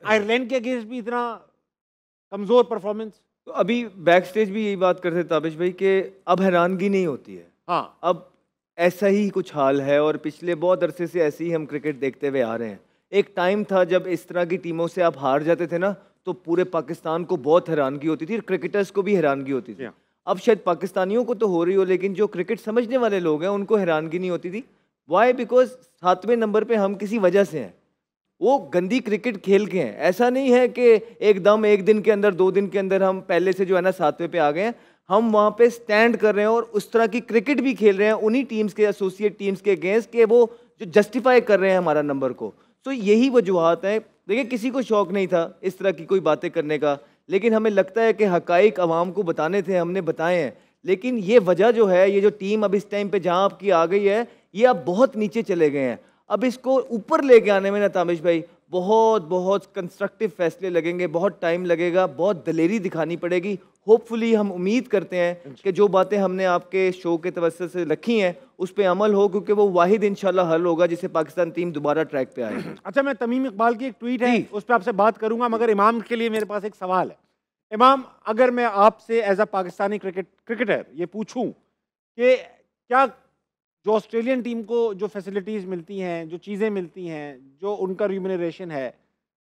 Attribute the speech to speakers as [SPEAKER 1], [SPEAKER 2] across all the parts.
[SPEAKER 1] Ireland के against भी इतना कमजोर परफॉर्मेंस।
[SPEAKER 2] तो अभी बैक स्टेज भी यही बात करते थे ताबिश भाई कि अब हैरानगी नहीं होती है।
[SPEAKER 1] हाँ,
[SPEAKER 2] अब ऐसा ही कुछ हाल है और पिछले बहुत अरसे से ऐसे ही हम क्रिकेट देखते हुए आ रहे हैं। एक टाइम था जब इस तरह की टीमों से आप हार जाते थे ना, तो पूरे पाकिस्तान को बहुत हैरानगी होती थी और क्रिकेटर्स को भी हैरानगी होती थी। अब शायद पाकिस्तानियों को तो हो रही हो, लेकिन जो क्रिकेट समझने वाले लोग हैं उनको हैरानगी नहीं होती थी। वाई? बिकॉज 7वें नंबर पे हम किसी वजह से हैं। वो गंदी क्रिकेट खेल के हैं। ऐसा नहीं है कि एकदम एक दिन के अंदर 2 दिन के अंदर हम पहले से जो है ना 7वें पे आ गए हैं। हम वहाँ पे स्टैंड कर रहे हैं और उस तरह की क्रिकेट भी खेल रहे हैं उन्हीं टीम्स के, एसोसिएट टीम्स के अगेंस्ट, के वो जो जस्टिफाई कर रहे हैं हमारा नंबर को। तो यही वजूहत हैं। देखिए, किसी को शौक नहीं था इस तरह की कोई बातें करने का, लेकिन हमें लगता है कि हकाइक आवाम को बताने थे, हमने बताए हैं। लेकिन ये वजह जो है, ये जो टीम अब इस टाइम पे जहाँ आपकी आ गई है, ये अब बहुत नीचे चले गए हैं। अब इसको ऊपर लेके आने में ना तामिश भाई बहुत बहुत कंस्ट्रक्टिव फैसले लगेंगे, बहुत टाइम लगेगा, बहुत दलेरी दिखानी पड़ेगी। होपफुली हम उम्मीद करते हैं कि जो बातें हमने आपके शो के तवज्जो से रखी हैं उस पर अमल हो, क्योंकि वो वाहिद इंशाल्लाह हल होगा जिससे पाकिस्तान टीम दोबारा ट्रैक पे आएगी।
[SPEAKER 1] अच्छा, मैं तमीम इकबाल की एक ट्वीट है उस पर आपसे बात करूंगा, मगर इमाम के लिए मेरे पास एक सवाल है। इमाम, अगर मैं आपसे एज अ पाकिस्तानी क्रिकेटर ये पूछूं कि क्या जो ऑस्ट्रेलियन टीम को जो फैसिलिटीज़ मिलती हैं, जो चीज़ें मिलती हैं, जो उनका रिम्यूनरेशन है,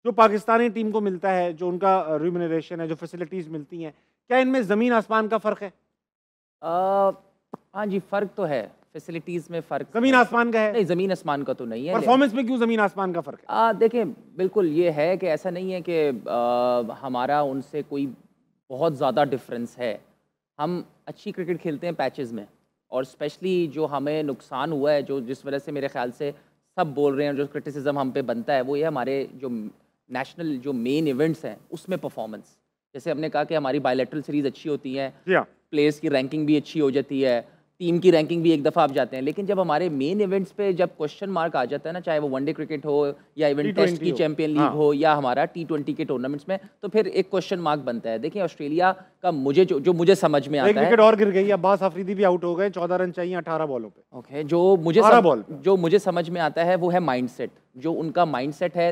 [SPEAKER 1] जो पाकिस्तानी टीम को मिलता है, जो उनका रिम्यूनरेशन है, जो फैसिलिटीज़ मिलती हैं, क्या इनमें ज़मीन आसमान का फ़र्क है?
[SPEAKER 3] हाँ जी, फ़र्क तो है। फैसिलिटीज़ में फ़र्क
[SPEAKER 1] ज़मीन आसमान का है?
[SPEAKER 3] नहीं, ज़मीन आसमान का तो नहीं है।
[SPEAKER 1] परफॉर्मेंस में क्यों ज़मीन आसमान का फ़र्क है?
[SPEAKER 3] देखिए, बिल्कुल ये है कि ऐसा नहीं है कि हमारा उनसे कोई बहुत ज़्यादा डिफरेंस है। हम अच्छी क्रिकेट खेलते हैं पैचेस में, और स्पेशली जो हमें नुकसान हुआ है, जो जिस वजह से मेरे ख्याल से सब बोल रहे हैं, जो क्रिटिसिज्म हम पे बनता है, वो ये हमारे जो नेशनल जो मेन इवेंट्स हैं उसमें परफॉर्मेंस। जैसे हमने कहा कि हमारी बायलैटरल सीरीज़ अच्छी होती हैं, प्लेयर्स की रैंकिंग भी अच्छी हो जाती है, टीम की रैंकिंग भी एक दफ़ा आप जाते हैं। लेकिन जब हमारे मेन इवेंट्स पे जब क्वेश्चन मार्क आ जाता है ना, चाहे वो वनडे क्रिकेट हो या इवन टेस्ट की चैंपियन लीग हो या हमारा T20 के टूर्नामेंट्स में, तो फिर एक क्वेश्चन मार्क बनता है। देखिए, ऑस्ट्रेलिया का मुझे जो मुझे समझ में आता है,
[SPEAKER 1] एक विकेट और गिर गई, अब्बास अफरीदी भी आउट हो गए, 14 रन चाहिए 18 बॉलों पे।
[SPEAKER 3] ओके, जो मुझे समझ में आता है वो है माइंडसेट। जो उनका माइंडसेट है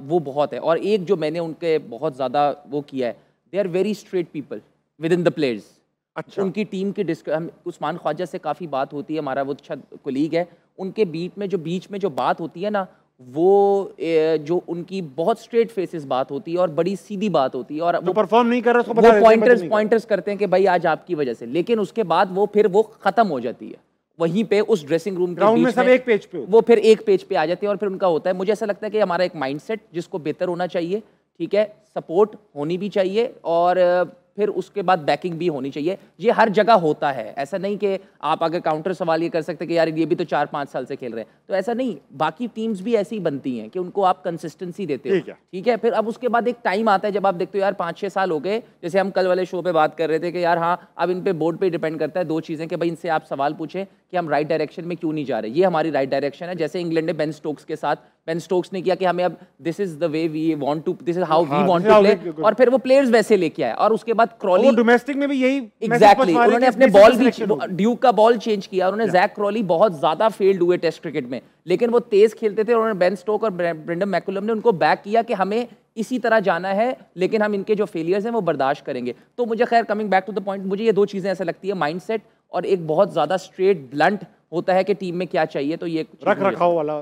[SPEAKER 3] वो बहुत है। और एक जो मैंने उनके बहुत ज़्यादा वो किया है, they are very straight people within the players.
[SPEAKER 1] अच्छा।
[SPEAKER 3] उनकी टीम के हम उस्मान ख्वाजा से काफ़ी बात होती है, हमारा वो अच्छा कोलीग है। उनके बीच में जो बात होती है ना, वो जो उनकी बहुत स्ट्रेट फेसेस बात होती है और बड़ी सीधी बात होती है। और
[SPEAKER 1] वो परफॉर्म नहीं कर रहा, उसको
[SPEAKER 3] वो पॉइंटर्स करते हैं कि भाई आज आपकी वजह से, लेकिन उसके बाद वो ख़त्म हो जाती है वहीं पे उस ड्रेसिंग रूम के बीच में,
[SPEAKER 1] सब एक पेज पे,
[SPEAKER 3] वो फिर एक पेज पे आ जाते हैं और फिर उनका होता है। मुझे ऐसा लगता है कि हमारा एक माइंडसेट जिसको बेहतर होना चाहिए, ठीक है, सपोर्ट होनी भी चाहिए और फिर उसके बाद बैकिंग भी होनी चाहिए। ये हर जगह होता है, ऐसा नहीं कि आप अगर काउंटर सवाल ये कर सकते कि यार ये भी तो 4-5 साल से खेल रहे हैं, तो ऐसा नहीं। बाकी टीम्स भी ऐसी बनती हैं कि उनको आप कंसिस्टेंसी देते हो, ठीक है। फिर अब उसके बाद एक टाइम आता है जब आप देखते हो यार 5-6 साल हो गए, जैसे हम कल वाले शो पे बात कर रहे थे कि यार हाँ, अब इन पे बोर्ड पे डिपेंड करता है 2 चीज़ें कि भाई इनसे आप सवाल पूछें कि हम राइट डायरेक्शन में क्यों नहीं जा रहे। ये हमारी राइट डायरेक्शन है। जैसे इंग्लैंड ने बेन स्टोक्स के साथ, बेन स्टोक्स ने किया कि हमें अब this is the way we want to, this is how we want to play, और फिर वो प्लेयर्स वैसे लेके आए। और उसके बाद क्रॉली
[SPEAKER 1] डोमेस्टिक में भी यही
[SPEAKER 3] एग्जैक्टली उन्होंने अपने बॉल भी, ड्यूक का बॉल चेंज किया उन्होंने। जैक क्रॉली बहुत ज्यादा फेल्ड हुए टेस्ट क्रिकेट में, लेकिन वो तेज खेलते थे। उन्होंने बेन स्टोक और ब्रेंडन मैकुलम ने उनको बैक किया कि हमें इसी तरह जाना है, लेकिन हम इनके जो फेलियर्स हैं वो बर्दाश्त करेंगे। तो मुझे खैर coming back to the point, मुझे ये 2 चीजें ऐसा लगती है, माइंडसेट और एक बहुत ज्यादा स्ट्रेट ब्लंट होता है कि टीम में क्या चाहिए। तो ये
[SPEAKER 1] रख रखाव वाला।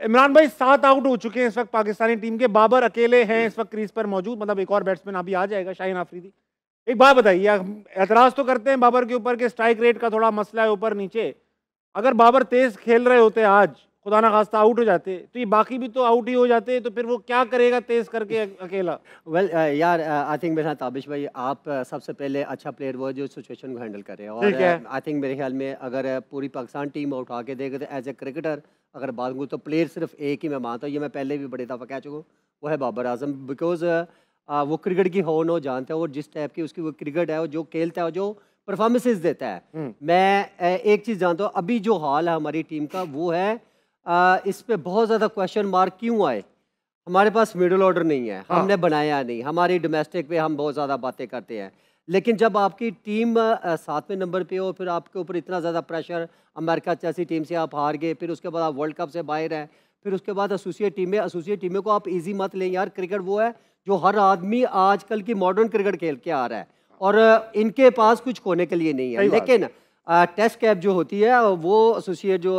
[SPEAKER 1] इमरान भाई 7 आउट हो चुके हैं इस वक्त पाकिस्तानी टीम के, बाबर अकेले हैं इस वक्त क्रीज पर मौजूद, मतलब एक और बैट्समैन अभी आ जाएगा, शाहीन आफरीदी। एक बात बताइए, एतराज तो करते हैं बाबर के ऊपर के स्ट्राइक रेट का थोड़ा मसला है ऊपर नीचे, अगर बाबर तेज खेल रहे होते आज, खुदा ना खास्ता आउट हो जाते, तो ये बाकी भी तो आउट ही हो जाते, तो फिर वो क्या करेगा तेज करके अकेला?
[SPEAKER 4] वेल यार, आई थिंक मेरे साथ ताबिश भाई, आप सबसे पहले अच्छा प्लेयर वो जो सिचुएशन को हैंडल करे, और आई थिंक मेरे ख्याल में अगर पूरी पाकिस्तान टीम उठा के देखे तो एज ए क्रिकेटर अगर बात करूँ तो प्लेयर सिर्फ एक ही मैं मानता हूँ, ये मैं पहले भी बड़े दफ़ा कह चुका हूँ, वो है बाबर आजम। बिकॉज वो क्रिकेट की हो नो जानते हैं और जिस टाइप की उसकी वो क्रिकेट है, जो खेलता है, जो परफॉर्मेंसेज देता है। मैं एक चीज़ जानता हूँ, अभी जो हाल है हमारी टीम का वो है, इस पे बहुत ज़्यादा क्वेश्चन मार्क क्यों आए। हमारे पास मिडिल ऑर्डर नहीं है, हमने बनाया नहीं, हमारी डोमेस्टिक पे हम बहुत ज़्यादा बातें करते हैं, लेकिन जब आपकी टीम 7वें नंबर पे हो, फिर आपके ऊपर इतना ज़्यादा प्रेशर, अमेरिका जैसी टीम से आप हार गए, फिर उसके बाद आप वर्ल्ड कप से बाहर हैं, फिर उसके बाद एसोसिएट टीमें को आप इजी मत लें यार। क्रिकेट वो है जो हर आदमी आजकल की मॉडर्न क्रिकेट खेल के आ रहा है और इनके पास कुछ खोने के लिए नहीं है। लेकिन टेस्ट कैप जो होती है वो एसोसिएट जो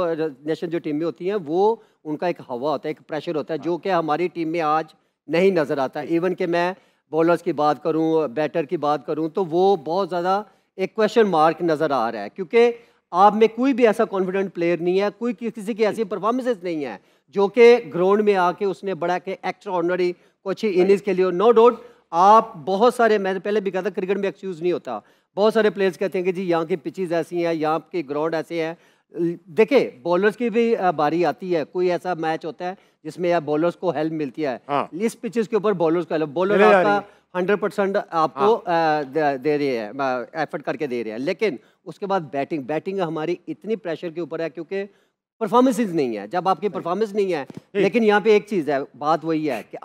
[SPEAKER 4] नेशनल जो टीमें होती हैं वो उनका एक हवा होता है, एक प्रेशर होता है जो कि हमारी टीम में आज नहीं नज़र आता। इवन कि मैं बॉलर्स की बात करूं, बैटर की बात करूं, तो वो बहुत ज़्यादा एक क्वेश्चन मार्क नज़र आ रहा है क्योंकि आप में कोई भी ऐसा कॉन्फिडेंट प्लेयर नहीं है, कोई किसी की ऐसी परफॉर्मेंसेस नहीं है जो कि ग्राउंड में आके उसने बड़ा के एक्स्ट्रा ऑर्डिनरी कुछ इनिंग्स के लिए। नो डाउट आप बहुत सारे, मैंने पहले भी कहा था क्रिकेट में एक्सक्यूज़ नहीं होता। बहुत सारे प्लेयर्स कहते हैं कि जी यहाँ की पिचेस ऐसी हैं, यहाँ के ग्राउंड ऐसे हैं। देखिए बॉलर्स की भी बारी आती है, कोई ऐसा मैच होता है जिसमें यार बॉलर्स को हेल्प मिलती है। हाँ। इस पिचेस के ऊपर बॉलर्स को हेल्प, बॉलर आपका 100% आपको दे रहे हैं, एफर्ट करके दे रहे हैं। लेकिन उसके बाद बैटिंग हमारी इतनी प्रेशर के ऊपर है क्योंकि परफॉर्मेंसेज नहीं है। जब आपकी परफॉर्मेंस नहीं है, लेकिन यहाँ पे एक चीज़ है, बात वही है कि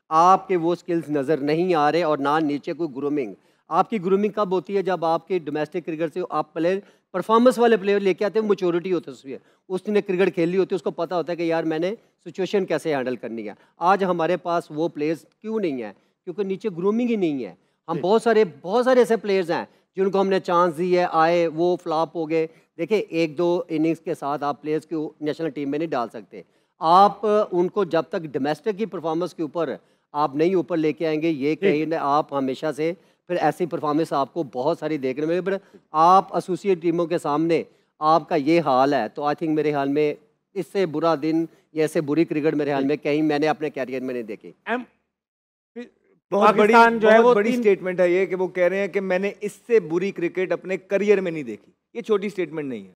[SPEAKER 4] आपके वो स्किल्स नज़र नहीं आ रहे और ना नीचे कोई ग्रूमिंग। आपकी ग्रूमिंग कब होती है? जब आपके डोमेस्टिक क्रिकेट से आप प्लेयर परफॉर्मेंस वाले प्लेयर लेके आते हैं, मैच्योरिटी होती है उसमें, उसने क्रिकेट खेली होती है, उसको पता होता है कि यार मैंने सिचुएशन कैसे हैंडल करनी है। आज हमारे पास वो प्लेयर्स क्यों नहीं है? क्योंकि नीचे ग्रूमिंग ही नहीं है। हम बहुत सारे ऐसे प्लेयर्स हैं जिनको हमने चांस दी है, आए, वो फ्लॉप हो गए। देखिए 1-2 इनिंग्स के साथ आप प्लेयर्स को नेशनल टीम में नहीं डाल सकते। आप उनको जब तक डोमेस्टिक की परफॉर्मेंस के ऊपर आप नहीं ऊपर लेके आएंगे, ये कहीं आप हमेशा से फिर ऐसी परफॉर्मेंस आपको बहुत सारी देखने में। बट आप एसोसिएट टीमों के सामने आपका ये हाल है, तो आई थिंक मेरे ख्याल में इससे बुरा दिन या ऐसे बुरी क्रिकेट मेरे ख्याल में कहीं मैंने अपने कैरियर में नहीं देखी।
[SPEAKER 2] बहुत बड़ी स्टेटमेंट है ये कि वो कह रहे हैं कि मैंने इससे बुरी क्रिकेट अपने करियर में नहीं देखी। ये छोटी स्टेटमेंट नहीं है।